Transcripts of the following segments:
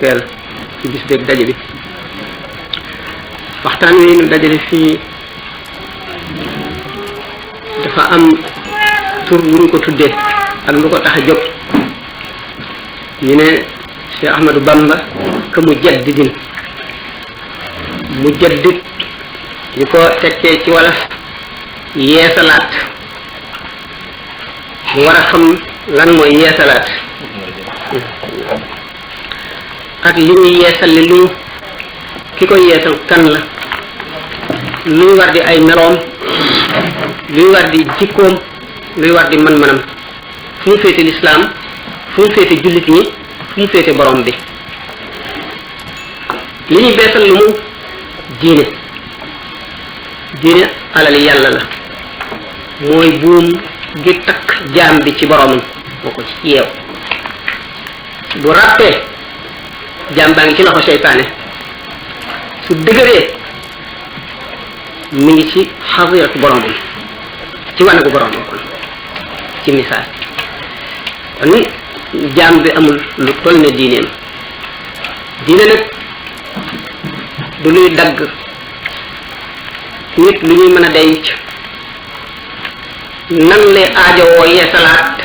teel ci bis beeg daje bi waxtaan wi ñu dajale fii dafa am tur bu ñu ko tuddee ak lu ko tax a jóg ñu ne Cheikh Ahmadou Bamba que mujaddidin mujaddid ñu ko tekkee ci wolof yeesalaat mu war a xam lan mooy yeesalaat ak li ñuy yeesal li lu ki koy yeesal kan la luy war di ay meloom luy war di jikkoom luy war di man-manam fu mu féete lislaam fu mu féete jullit ñi fu mu féete borom bi li ñuy beesal lu mu diine alali yàlla la mooy buum gi takk jaam bi ci boromam moo ko ci yeew bu ràppee jaam baa ngi ci loxo seytaane su dëgëree mi ngi ci xadiratu boromam ci wanagu boromam kon ci misaal kon jaam bi amul lu toll ne diineem diine nag du luy dagg nit lu ñuy mën a denc nan lay aajowoo yeesalaat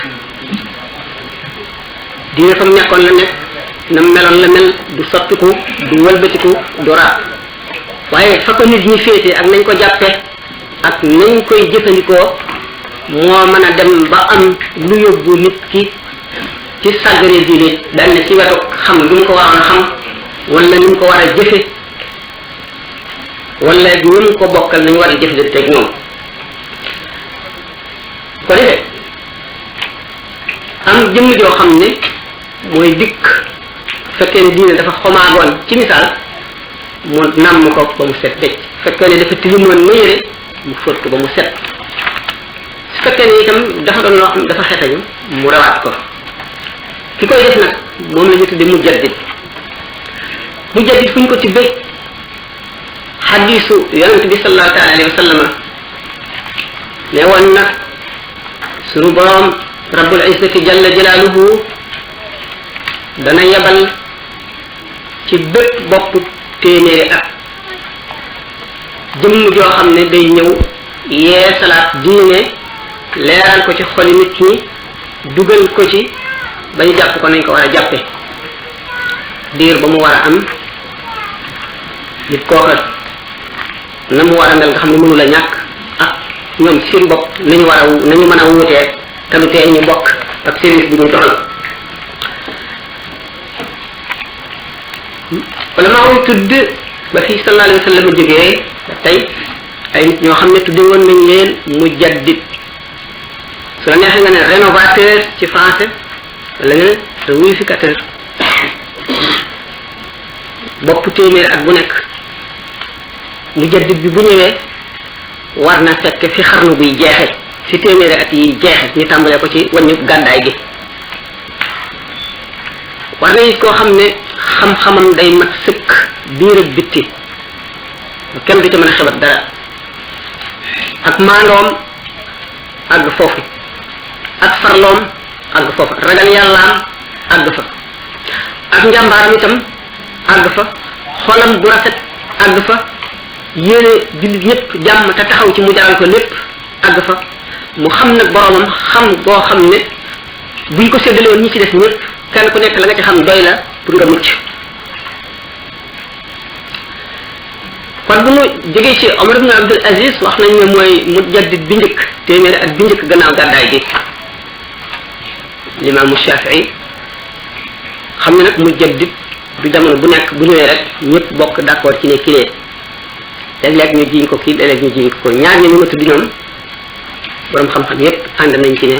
diine fa mu nekkoon la nekk na meloon la mel du soppiku du wëlbatiku du raab waaye fa ko nit ñi féete ak nañ ko jàppe ak nañ koy jëfandikoo moo mën a dem ba am lu yóbbu nit ki ci sàggane diine benn ci wetu xam lu mu ko waroon a xam wala ni mu ko war a jëfe wala ñu mu ko bokkal nañu war a jëfe teg ñoom ko defee am jëmm joo xam ne mooy dikk fekkee ne diine dafa xomaagoon ci misaal mu nàmm ko ba mu set tëj fekkee ne dafa tilimoon ma yére mu fóot ko ba mu set su fekkee ne itam dafa doon loo xam dafa xetañu mu rawaat ko ki koy def nag moom la ñu tudde mujaddid fu ñu ko tibbee xadiisu yonent bi sallallahu taala alayhi wa sallam ne woon na sunu borom rabbul izzati jalla jalaaluhu dana yebal ci bépp bopp téeméeri at jëmm joo xam ne day ñëw yeesalaat diine leeral ko ci xoli nit ñi dugal ko ci ba ñu jàpp ko nañ ko war a jàppe diir ba mu war a am nit kooka na mu war a mel nga xam ne mënu la ñàkk ak ñoom seen bopp nañu mën a wuutee te lu tee ñu bokk ak service bi ñu doxal wala maa ngi tudd ba fii sallallahu alayhi wa sallam jógee ba tey ay nit ñoo xam ne tudde woon nañ leen mujaddid su la neexee nga ne rénovateur ci français wala nga ne réunificateur bopp téeméer at bu nekk mujaddid bi bu ñëwee war na fekk fi xarnu buy jeexe fi téeméeri at yi jeexe ñu tàmbalee ko ci wàññi gàddaay gi war na it koo xam ne xam-xamam day mat sëkk biir ak bitti kenn du ci mën a xebat dara ak maandoom àgg foofu ak farloom àgg foofu ragal yàllaam àgg fa ak njàmbaaram itam àgg fa xolam bu rafet àgg fa yéene jullit ñëpp jàmm te taxaw ci mu jaral ko lépp àgg fa mu xam nag boromam xam boo xam ne buñ ko séddale woon ñi ci des ñëpp kenn ku nekk la nga ci xam doy la pour nga mucc kon bu ñu jógee ci Omar ibn Abdul Aziz wax nañ ne mooy mujaddid bi njëkk téeméeri at bi njëkk gannaaw gàddaay gi limaamu Shafii xam ne nag mujaddid du jamono bu nekk bu ñëwee rek ñëpp bokk d'accord ci ne kii léeg-léeg ñu jiiñ ko kii léeg-léeg ñu jiiñ ko ñaar ñi ñu ma tudd ñoom borom xam-xam yépp ànd nañ ci ne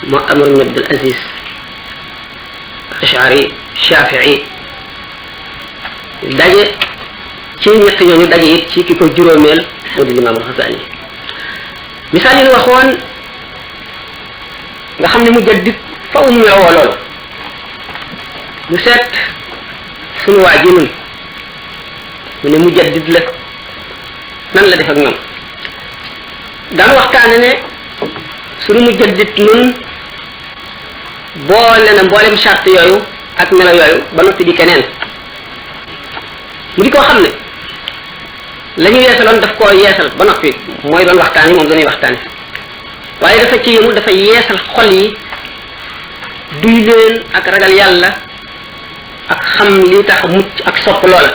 moo Omar ibn Abdul Aziz Ash'ari Shafii daje ci ñett ñooñu daje it ci ki ko juróomeel moo di Imaam Al-Ghazali misaal yi ñu waxoon nga xam ne mujaddid faw mu melowoo loolu ñu seet sunu waa ji nun mu ne mujaddid la nan la def ak ñoom daan waxtaane ne sunu mujaddid nun boole na mboolem charte yooyu ak melo yooyu ba noppi di keneen mu di koo xam ne la ñu yeesaloon daf koo yeesal ba noppi mooy doon waxtaan yi moom dañuy waxtaan waaye dafa ci yëmu dafa yeesal xol yi duy leen ak ragal yàlla ak xam li tax mucc ak sopp loola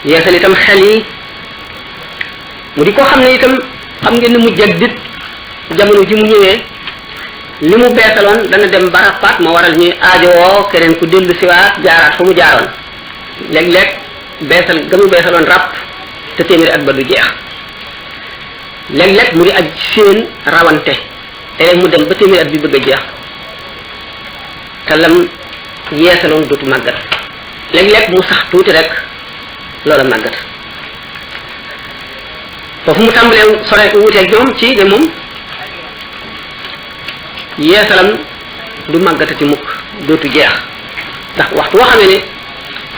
yeesal itam xel yi mu di koo xam ne itam xam ngeen ne mu jaddit jamono ji mu ñëwee li mu beesaloon dana dem barapaat moo waral ñuy aajowoo keneen ku dellu siwaat jaaraat fa mu jaaroon léeg-léeg beesal ga mu beesaloon ràpp te téeméeri at ba du jeex léeg-léeg mu di aj seen rawante te mu dem ba téeméeri at bi bëgg a jeex te lam yeesaloon dootu màggat léeg-léeg mu sax tuuti rek loola màggat foofu mu tàmbalee sore ko wuteeg ñoom ci ne moom yeesalam du màggatati mukk dootu jeex ndax waxtu woo xamee ne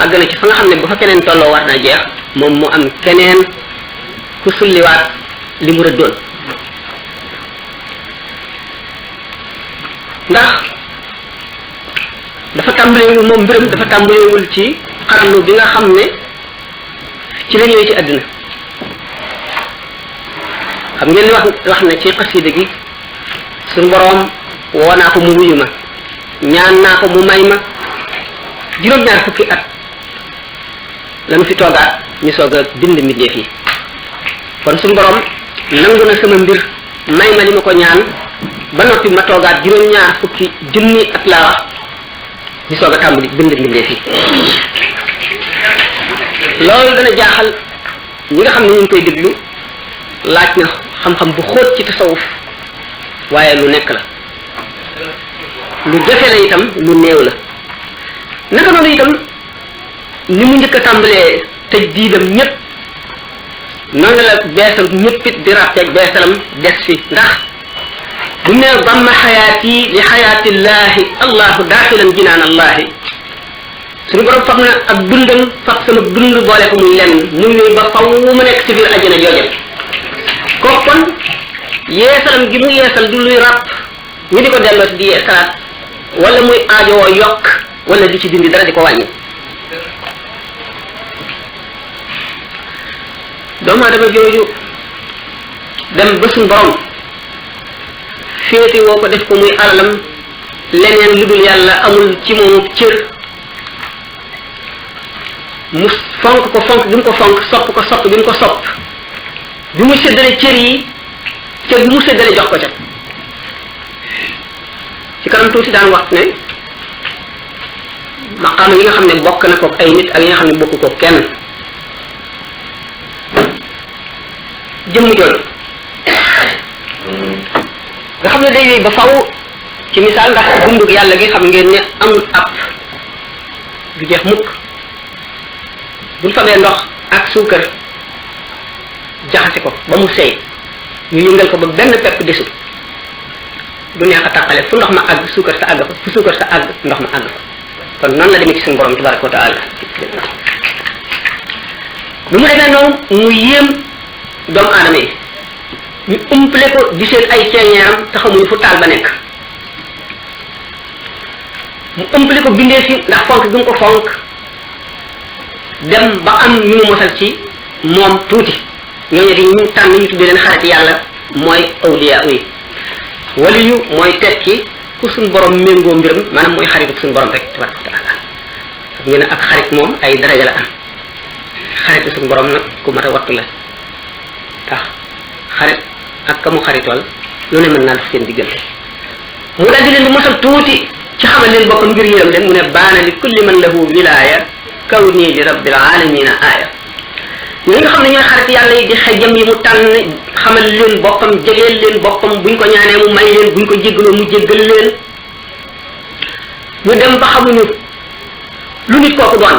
àgg na ci fa nga xam ne ba fa keneen tolloo war na jeex moom mu am keneen ku sulliwaat li mu rëddoon ndax dafa tàmbalewul moom mbiram dafa tàmbalewul ci xarnu bi nga xam ne ci la ñëwee ci àdduna xam ngeen ni wax na ci xasida gi suñu boroom woo naa ko mu wuyu ma ñaan naa ko mu may ma juróom-ñaar fukki at lañu fi toogaat ñu soog a bind mbindeef yi kon suñu boroom nangu na sama mbir may ma li ma ko ñaan ba noppi ma toogaat juróom-ñaar fukki junni at laa wax ñu soog a tàmbali bind mbindeef yi loolu dana jaaxal ñi nga xam ne ñu ngi koy déglu laaj na xam-xam bu xóot ci tasawuf waaye lu nekk la lu jafe la itam lu néew la naka noonu itam ni mu njëkk a tàmbalee tëj diidam ñëpp noonu la beesal ñëpp it di ràppeeg beesalam des fi ndax bu ne damma xayaati li xayaatillahi allahu daaxilan jinaan allahi suñu borom fab na ak dundam fab sama dund boole ko muy lenn muy wéy ba faw mu nekk ci biir àjjana jooje kooku kon yeesalam gi mu yeesal du luy ràpp ñu di ko delloo si di yeesalaat wala muy aajowoo yokk wala di ci dindi dara di ko wàññi doomu aadama jooju dem ba suñu borom féete woo ko def ko muy alalam leneen lu dul yàlla amul ci moomu cër mu fonk ko fonk bi mu ko fonk sopp ko sopp bi mu ko sopp bi mu séddale cër yi cër bi mu séddale jox ko ca ci kanam tuuti daan wax ne maqaama yi nga xam ne bokk na ko ay nit ak yi nga xam ne bokk ko kenn jëmm jooju nga xam ne day wéy ba faw ci misaal ndax dundug yàlla gi xam ngeen ne amul ab du jeex mukk buñ fabee ndox ak suukar jaxase ko ba mu seey ñu yëngal ko ba benn pepp desul du neex a tàqale fu ndox ma àgg suukar sa àgg fa fu suukar sa àgg ndox ma àgg fa kon noonu la demee ci suñu borom tabaraka wa taala bi mu defee noonu mu yéem doomu aadama yi ñu umpale ko di seen ay ceeñeeram te xamuñu fu taal ba nekk mu umpale ko bindee fi ndax fonk bi mu ko fonk dem ba am ñu mu mosal ci moom tuuti ñooñu di ñu tànn ñu tuddee leen xarit yàlla mooy awliya yi waliyu mooy tekki ku suñ borom méngoo mbiram maanaam mooy xaritu suñ borom rek tabaraka wa taala xam ngeen ne ak xarit moom ay daraja la am xaritu suñ borom nag ku mat a wattu la tax xarit ak ka mu xaritool lu ne mën naa def seen diggante mu daal di leen di mosal tuuti ci xamal leen boppam ngir yërëm leen mu ne baana li kulli man lahu wilaaya kaw nii li rabbil alamina aaya ñi nga xam ne ñooy xarit yàlla yi di xejjam yi mu tànn xamal leen boppam jegeel leen boppam buñ ko ñaanee mu may leen buñ ko jéggaloo mu jéggal leen ñu dem ba xamuñu lu nit kooku doon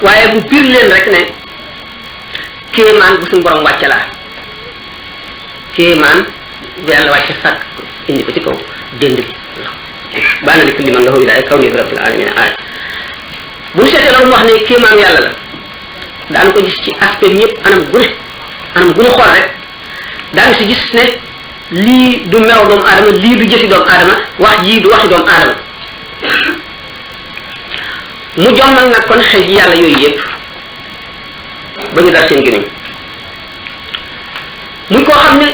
waaye bu biir leen rek ne kéemaan bu suñu borom wàcce laa kéemaan bu yàlla wàcce sàkk indi ko ci kaw dénd bi baana li kulli man lahu wilaaya kaw nii li rabbil alamina aaya bu ñu seetee loolu mu wax ne kéemaan yàlla la daanu ko gis ci aspect ñëpp anam gu ñu xool rek daanu si gis ne lii du melaw doomu aadama lii du jëfi doomu aadama wax jii du waxi doomu aadama mu jommal nag kon xëy ji yàlla yooyu yëpp ba ñu dal seen gémmiñ muy koo xam ne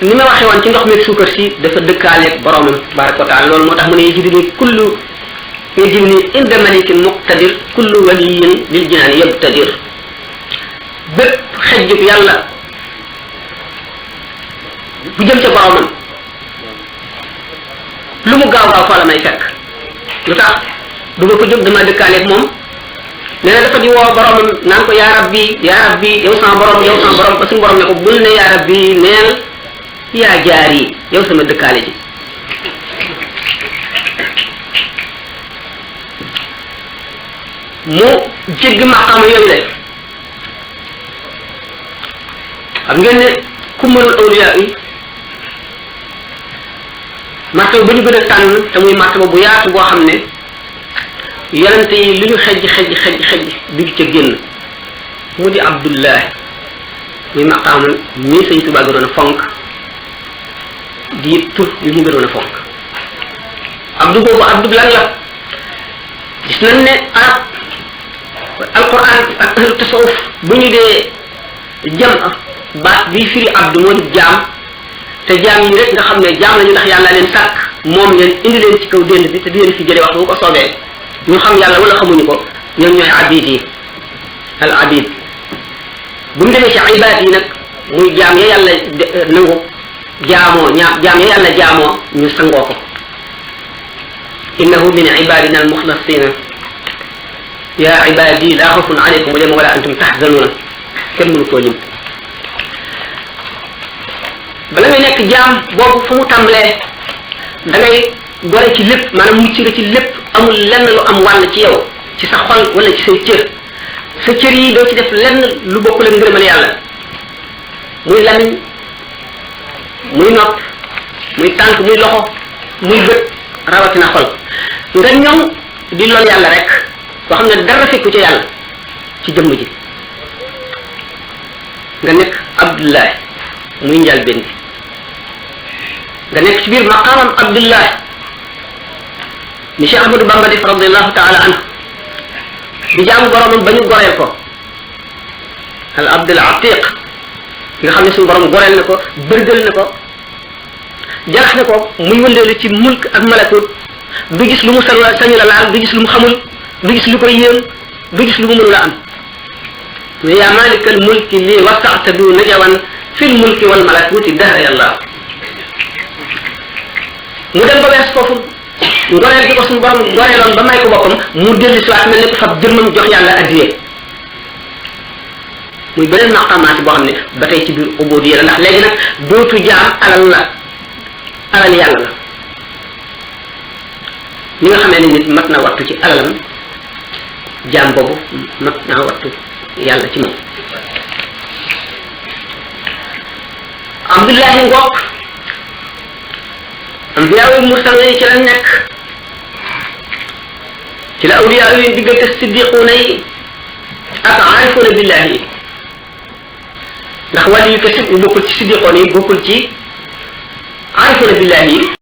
ni ma waxee woon ci ndox meeg suukar si dafa dëkkaaleeg boromam tabaraka wa taala loolu moo tax mu ne yajibni inda malikin muqtadir kullu waliyin lil jinaani yabtadir bépp xejjub yàlla bu jëm ca boromam lu mu gaaw gaaw fa la may fekk lu tax du ma ko jóg dama dëkkaaleeg moom nee na dafa di woo boromam naan ko yaa rabbi yow sama borom ba suñu borom ne ko bul ne yaa rabbi neel yaa jaar yi yow sama dëkkaale ji mu jéggi maqaama yooyu le xam ngeen ne ku mënul awliya yi martaba ba ñu gën a tànn te muy martaba bu yaatu boo xam ne yonente yi li ñu xejj duñ ca génn mu di abdullah muy maqaama mii Sëñ Tuubaa gënoon a fonk di tur bi mu gënoon a fonk abdu boobu abdu lan la gis nañ ne arab alquran ak ahlu tasawuf bu ñu dee jam baat bi firi abdu moo di jaam te jaam yi rek nga xam ne jaam lañu ndax yàlla leen sàkk moom leen indi leen ci kaw dénd bi te di leen fi jëlee waxtu bu ko soobee ñu xam yàlla wala xamuñu ko ñoom ñooy abid yi al abid bu ñu demee ci ibaad yi nag muy jaam ya yàlla nangu jaamoo jaam ya yàlla jaamoo ñu sangoo ko innahu min ibadina al muxlasina ya ibadi la xawfun alaykum wala antum tahzanuna kenn mënu koo lim bala ngay nekk jaam boobu fu mu tàmbalee da ngay gore ci lépp maanaam mucc nga ci lépp amul lenn lu am wàll ci yow ci sa xol wala ci say cër sa cër yi doo ci def lenn lu bokkul ak ngërëmal yàlla muy lamiñ muy nopp muy tànk muy loxo muy bët rawatina xol nga ñoŋ di lool yàlla rek boo xam ne dara fekku ci yàlla ci jëmm ji nga nekk abdullah muy njaal benn bi nga nekk ci biir maqaamam abdullah ni Cheikh Ahmadou Bamba def radiallahu taala anhu di jaamu boromam ba ñu goreel ko al abdul atiq nga xam ne suñu borom goreel na ko bërgal na ko jarax na ko muy wëndeelu ci mulk ak malakut du gis lu mu sañu la laal du gis lu mu xamul du gis lu koy yéem du gis lu mu mënula am mais yaa malikal mulki lii wasaata du najawan fil mulki wal malakuti dahra yàlla mu dem ba wees foofu ngoreel gi ko suñu borom ngoreeloon ba may ko boppam mu dellu si waat mel ne ko fab jëmmam jox yàlla addiyee muy beneen maqamaati boo xam ne ba tey ci biir ubudiyya la ndax léegi nag dootu jaam alal la alal yàlla la ni nga xamee ne nit mat na wattu ci alalam jaam boobu mat naa wattu yàlla ci moom abdullahi ngoog ambiyaawu mursal yi ci la nekk ci la awliyaa yi diggante siddiquuna yi ak aarifuuna billahi yi ndax wàllu yu kese bokkul ci siddiquuna yi bokkul ci aarifuuna billahi yi